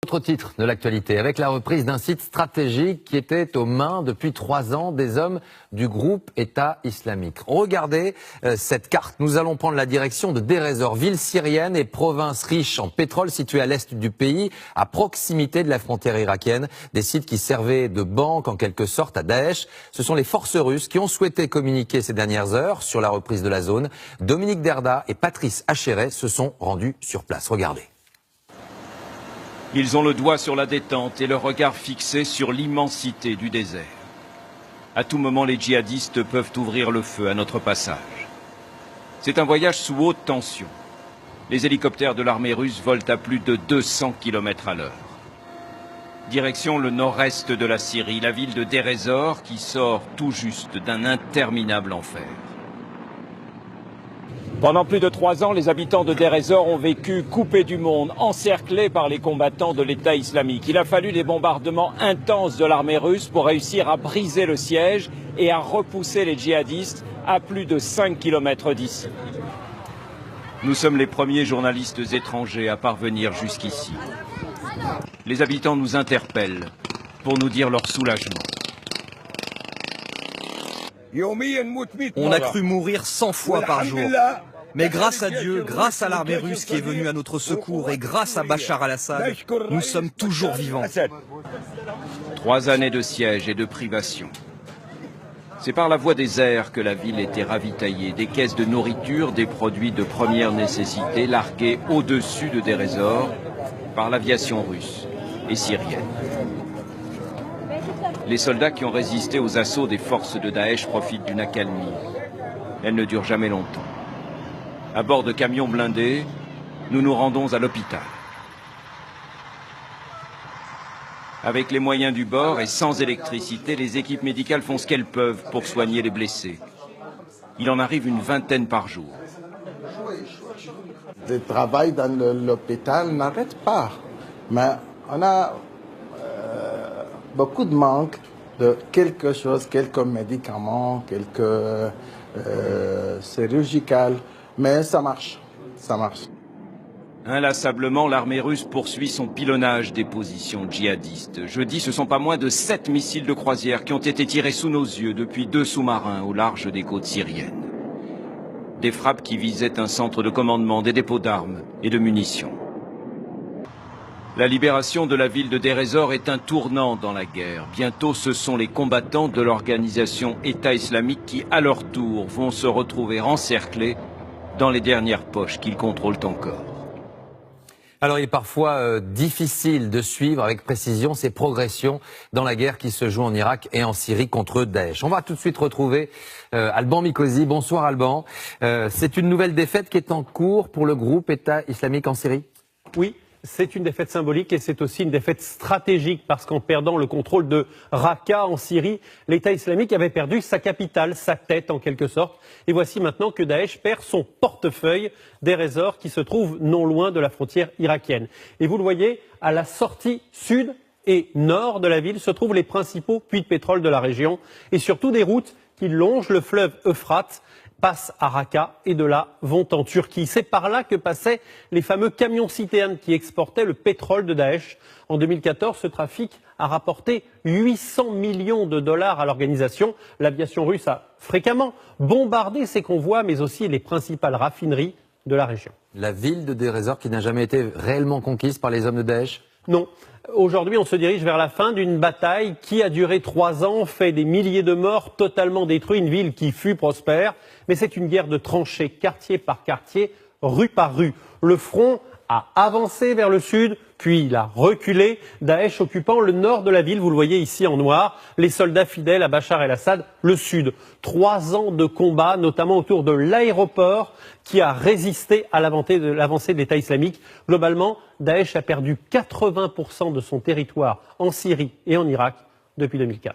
Autre titre de l'actualité, avec la reprise d'un site stratégique qui était aux mains depuis 3 ans des hommes du groupe État islamique. Regardez cette carte. Nous allons prendre la direction de Deir ez-Zor, ville syrienne et province riche en pétrole située à l'est du pays, à proximité de la frontière irakienne. Des sites qui servaient de banque en quelque sorte à Daesh. Ce sont les forces russes qui ont souhaité communiquer ces dernières heures sur la reprise de la zone. Dominique Derda et Patrice Achéret se sont rendus sur place. Regardez. Ils ont le doigt sur la détente et le regard fixé sur l'immensité du désert. À tout moment, les djihadistes peuvent ouvrir le feu à notre passage. C'est un voyage sous haute tension. Les hélicoptères de l'armée russe volent à plus de 200 km à l'heure. Direction le nord-est de la Syrie, la ville de Deir ez-Zor qui sort tout juste d'un interminable enfer. Pendant plus de 3 ans, les habitants de Deir ez-Zor ont vécu coupés du monde, encerclés par les combattants de l'État islamique. Il a fallu des bombardements intenses de l'armée russe pour réussir à briser le siège et à repousser les djihadistes à plus de 5 km d'ici. Nous sommes les premiers journalistes étrangers à parvenir jusqu'ici. Les habitants nous interpellent pour nous dire leur soulagement. On a cru mourir 100 fois par jour. Mais grâce à Dieu, grâce à l'armée russe qui est venue à notre secours et grâce à Bachar al-Assad, nous sommes toujours vivants. 3 années de siège et de privation. C'est par la voie des airs que la ville était ravitaillée. Des caisses de nourriture, des produits de première nécessité largués au-dessus de Deir ez-Zor par l'aviation russe et syrienne. Les soldats qui ont résisté aux assauts des forces de Daesh profitent d'une accalmie. Elle ne dure jamais longtemps. À bord de camions blindés, nous nous rendons à l'hôpital. Avec les moyens du bord et sans électricité, les équipes médicales font ce qu'elles peuvent pour soigner les blessés. Il en arrive une vingtaine par jour. Le travail dans l'hôpital n'arrête pas, mais on a beaucoup de manque de quelque chose, quelques médicaments, quelques chirurgicales, mais ça marche, ça marche. Inlassablement, l'armée russe poursuit son pilonnage des positions djihadistes. Jeudi, ce sont pas moins de 7 missiles de croisière qui ont été tirés sous nos yeux depuis 2 sous-marins au large des côtes syriennes. Des frappes qui visaient un centre de commandement, des dépôts d'armes et de munitions. La libération de la ville de Deir ez-Zor est un tournant dans la guerre. Bientôt, ce sont les combattants de l'organisation État islamique qui, à leur tour, vont se retrouver encerclés dans les dernières poches qu'ils contrôlent encore. Alors il est parfois difficile de suivre avec précision ces progressions dans la guerre qui se joue en Irak et en Syrie contre Daesh. On va tout de suite retrouver Alban Mikosi. Bonsoir Alban. C'est une nouvelle défaite qui est en cours pour le groupe État islamique en Syrie? Oui. C'est une défaite symbolique et c'est aussi une défaite stratégique parce qu'en perdant le contrôle de Raqqa en Syrie, l'État islamique avait perdu sa capitale, sa tête en quelque sorte. Et voici maintenant que Daesh perd son portefeuille, Deir ez-Zor, qui se trouve non loin de la frontière irakienne. Et vous le voyez, à la sortie sud et nord de la ville se trouvent les principaux puits de pétrole de la région et surtout des routes qui longent le fleuve Euphrate, passent à Raqqa et de là vont en Turquie. C'est par là que passaient les fameux camions-citernes qui exportaient le pétrole de Daesh. En 2014, ce trafic a rapporté 800 millions de dollars à l'organisation. L'aviation russe a fréquemment bombardé ces convois, mais aussi les principales raffineries de la région. La ville de Deir ez-Zor qui n'a jamais été réellement conquise par les hommes de Daesh? Non. Aujourd'hui, on se dirige vers la fin d'une bataille qui a duré 3 ans, fait des milliers de morts, totalement détruit une ville qui fut prospère. Mais c'est une guerre de tranchées, quartier par quartier, rue par rue. Le front a avancé vers le sud, puis il a reculé, Daesh occupant le nord de la ville, vous le voyez ici en noir, les soldats fidèles à Bachar el-Assad, le sud. 3 ans de combat, notamment autour de l'aéroport, qui a résisté à l'avancée de l'État islamique. Globalement, Daesh a perdu 80% de son territoire en Syrie et en Irak depuis 2015.